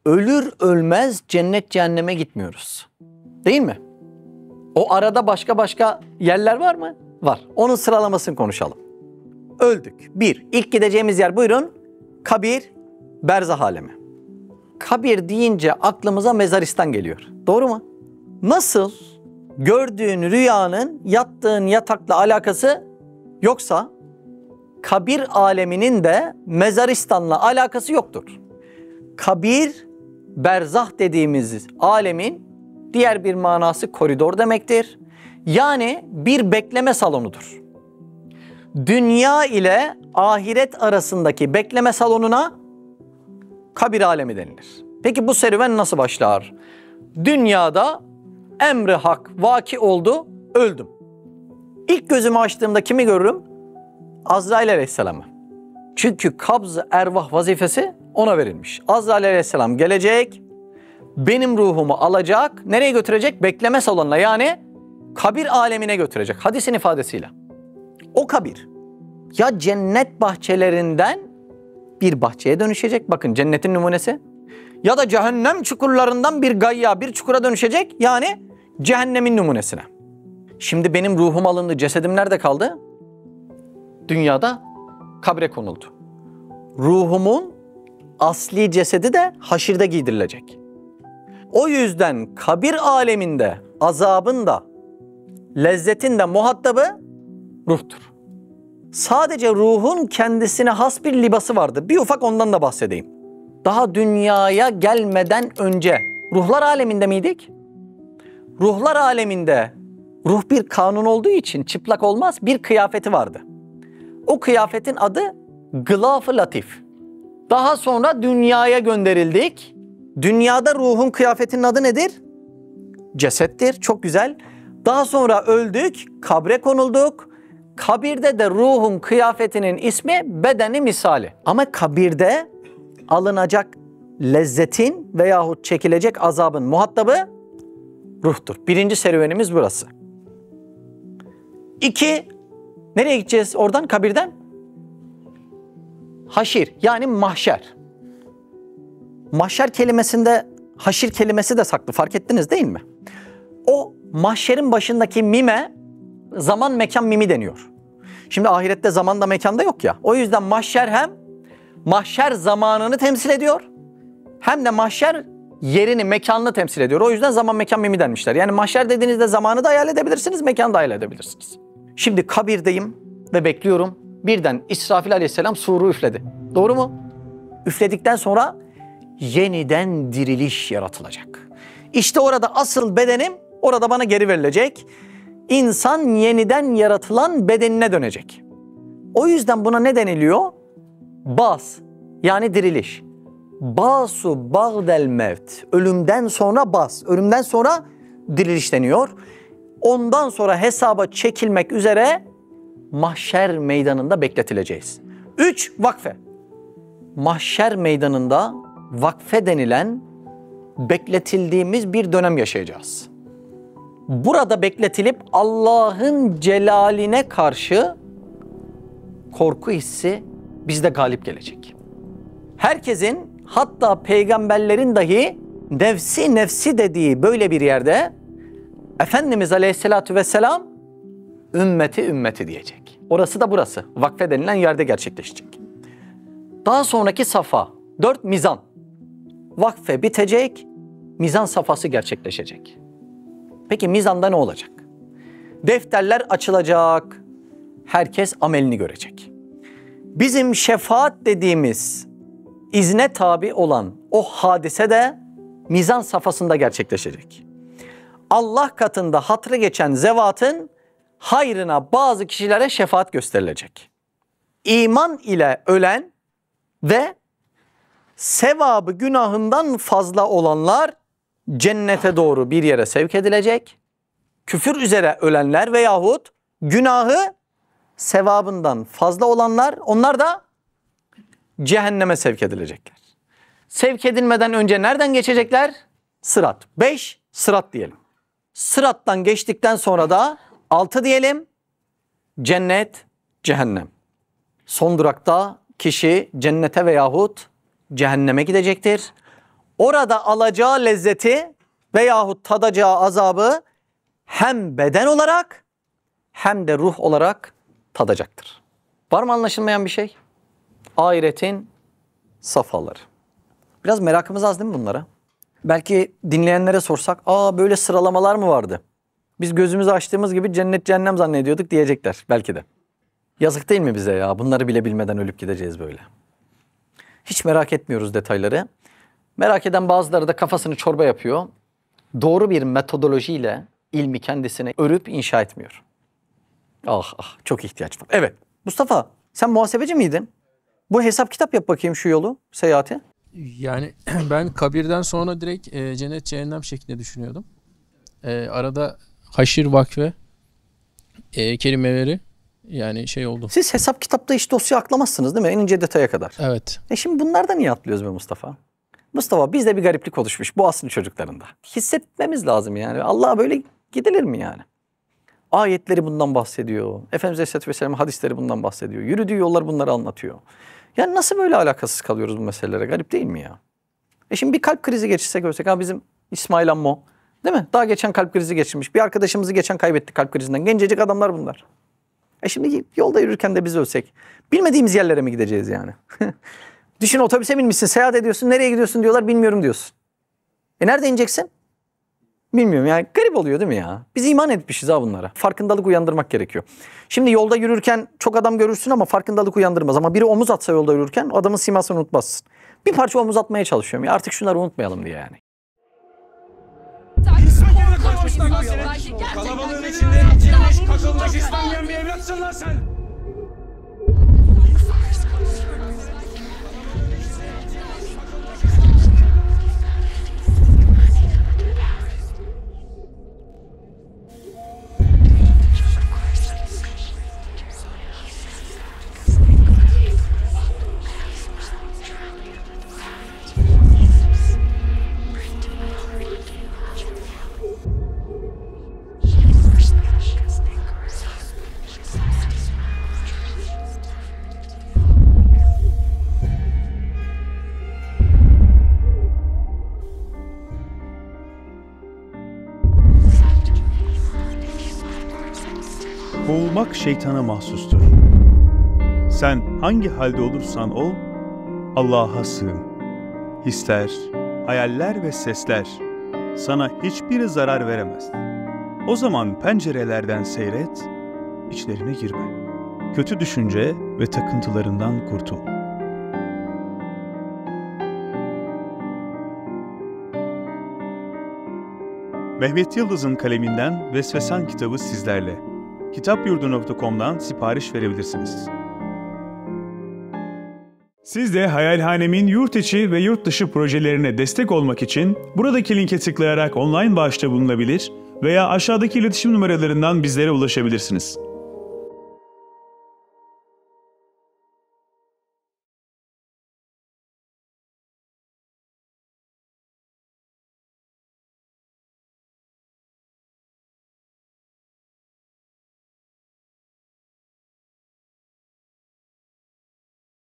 ölür ölmez cennet cehenneme gitmiyoruz. Değil mi? O arada başka yerler var mı? Var. Onun sıralamasını konuşalım. Öldük. 1. İlk gideceğimiz yer buyurun. Kabir, berzah alemi. Kabir deyince aklımıza mezaristan geliyor. Doğru mu? Nasıl gördüğün rüyanın yattığın yatakla alakası yoksa kabir aleminin de mezaristanla alakası yoktur. Kabir, berzah dediğimiz alemin diğer bir manası koridor demektir. Yani bir bekleme salonudur. Dünya ile ahiret arasındaki bekleme salonuna kabir alemi denilir. Peki bu serüven nasıl başlar? Dünyada emri hak vaki oldu, öldüm. İlk gözümü açtığımda kimi görürüm? Azrail Aleyhisselam'ı. Çünkü kabz-ı ervah vazifesi ona verilmiş. Azrail Aleyhisselam gelecek, benim ruhumu alacak, nereye götürecek? Bekleme salonuna, yani kabir alemine götürecek. Hadisin ifadesiyle. O kabir ya cennet bahçelerinden bir bahçeye dönüşecek. Bakın cennetin numunesi. Ya da cehennem çukurlarından bir gayya, bir çukura dönüşecek. Yani cehennemin numunesine. Şimdi benim ruhum alındı, cesedim nerede kaldı? Dünyada kabre konuldu. Ruhumun asli cesedi de haşirde giydirilecek. O yüzden kabir aleminde azabın da lezzetin de muhatabı ruhtur. Sadece ruhun kendisine has bir libası vardır. Bir ufak ondan da bahsedeyim. Daha dünyaya gelmeden önce ruhlar aleminde miydik? Ruhlar aleminde ruh bir kanun olduğu için çıplak olmaz, bir kıyafeti vardı. O kıyafetin adı gılaf-ı latif. Daha sonra dünyaya gönderildik. Dünyada ruhun kıyafetinin adı nedir? Cesettir. Çok güzel. Daha sonra öldük, kabre konulduk. Kabirde de ruhun kıyafetinin ismi bedeni misali. Ama kabirde alınacak lezzetin veyahut çekilecek azabın muhatabı ruhtur. Birinci serüvenimiz burası. 2. Nereye gideceğiz oradan, kabirden? Haşir, yani mahşer. Mahşer kelimesinde haşir kelimesi de saklı, fark ettiniz değil mi? O mahşerin başındaki mime zaman mekan mimi deniyor. Şimdi ahirette zaman da mekan da yok ya. O yüzden mahşer hem mahşer zamanını temsil ediyor, hem de mahşer yerini, mekanını temsil ediyor. O yüzden zaman mekan mimi denmişler. Yani mahşer dediğinizde zamanı da hayal edebilirsiniz, mekanı da hayal edebilirsiniz. Şimdi kabirdeyim ve bekliyorum. Birden İsrafil Aleyhisselam suru üfledi. Doğru mu? Üfledikten sonra yeniden diriliş yaratılacak. İşte orada asıl bedenim orada bana geri verilecek. İnsan yeniden yaratılan bedenine dönecek. O yüzden buna ne deniliyor? Bas, yani diriliş. Basu ba'del mevt. Ölümden sonra bas. Ölümden sonra diriliş deniyor. Ondan sonra hesaba çekilmek üzere mahşer meydanında bekletileceğiz. 3. Vakfe. Mahşer meydanında vakfe denilen bekletildiğimiz bir dönem yaşayacağız. Burada bekletilip Allah'ın celaline karşı korku hissi bizde galip gelecek. Herkesin, hatta peygamberlerin dahi nefsi nefsi dediği böyle bir yerde Efendimiz Aleyhisselatü Vesselam ümmeti ümmeti diyecek. Orası da burası. Vakfe denilen yerde gerçekleşecek. Daha sonraki safa 4 mizan. Vakfe bitecek, mizan safhası gerçekleşecek. Peki mizanda ne olacak? Defterler açılacak. Herkes amelini görecek. Bizim şefaat dediğimiz izne tabi olan o hadise de mizan safhasında gerçekleşecek. Allah katında hatırı geçen zevatın hayrına bazı kişilere şefaat gösterilecek. İman ile ölen ve sevabı günahından fazla olanlar cennete doğru bir yere sevk edilecek. Küfür üzere ölenler veyahut günahı sevabından fazla olanlar, onlar da cehenneme sevk edilecekler. Sevk edilmeden önce nereden geçecekler? Sırat. 5 sırat diyelim. Sırattan geçtikten sonra da 6 diyelim. Cennet, cehennem. Son durakta kişi cennete veyahut cehenneme gidecektir. orada alacağı lezzeti veyahut tadacağı azabı hem beden olarak hem de ruh olarak tadacaktır. Var mı anlaşılmayan bir şey? Ahiretin safhaları. Biraz merakımız az değil mi bunlara? Belki dinleyenlere sorsak, böyle sıralamalar mı vardı? Biz gözümüzü açtığımız gibi cennet cehennem zannediyorduk diyecekler belki de. Yazık değil mi bize ya? Bunları bile bilmeden ölüp gideceğiz böyle. Hiç merak etmiyoruz detayları. Merak eden bazıları da kafasını çorba yapıyor. Doğru bir metodolojiyle ilmi kendisine örüp inşa etmiyor. Çok ihtiyaç var. Evet. Mustafa, sen muhasebeci miydin? Bu hesap kitap yap bakayım şu yolu, seyahati. Yani ben kabirden sonra direkt cennet cehennem şeklinde düşünüyordum. Arada haşir vakfe kelimeleri yani şey oldu. Siz hesap kitapta hiç dosya aklamazsınız değil mi? En ince detaya kadar. Evet. Şimdi bunlardan niye atlıyoruz be Mustafa? Mustafa bizde bir gariplik oluşmuş bu asrın çocuklarında. Hissetmemiz lazım yani. Allah'a böyle gidilir mi yani? Ayetleri bundan bahsediyor. Efendimiz Aleyhisselatü Vesselam hadisleri bundan bahsediyor. Yürüdüğü yollar bunları anlatıyor. Yani nasıl böyle alakasız kalıyoruz bu meselelere? Garip değil mi ya? Şimdi bir kalp krizi geçirse görsek. Bizim İsmail Ammo değil mi? Daha geçen kalp krizi geçirmiş. Bir arkadaşımızı geçen kaybettik kalp krizinden. Gencecik adamlar bunlar. Şimdi yolda yürürken de biz ölsek. Bilmediğimiz yerlere mi gideceğiz yani? Düşün, otobüse binmişsin, seyahat ediyorsun. Nereye gidiyorsun diyorlar, bilmiyorum diyorsun. Nerede ineceksin? Bilmiyorum yani, garip oluyor değil mi ya? Biz iman etmişiz bunlara. Farkındalık uyandırmak gerekiyor. Şimdi yolda yürürken çok adam görürsün ama farkındalık uyandırmaz. Ama biri omuz atsa yolda yürürken adamın simasını unutmazsın. Bir parça omuz atmaya çalışıyorum ya, artık şunları unutmayalım diye yani. Kalabalığın içinde eğitilmiş, kakılmış İspanyol bir evlatsın lan sen! Boğulmak şeytana mahsustur. Sen hangi halde olursan ol, Allah'a sığın. Hisler, hayaller ve sesler sana hiçbir zarar veremez. O zaman pencerelerden seyret, içlerine girme. Kötü düşünce ve takıntılarından kurtul. Mehmet Yıldız'ın kaleminden Vesvesan kitabı sizlerle. Kitapyurdu.com'dan sipariş verebilirsiniz. Siz de Hayalhanem'in yurt içi ve yurt dışı projelerine destek olmak için buradaki linke tıklayarak online bağışta bulunabilir veya aşağıdaki iletişim numaralarından bizlere ulaşabilirsiniz.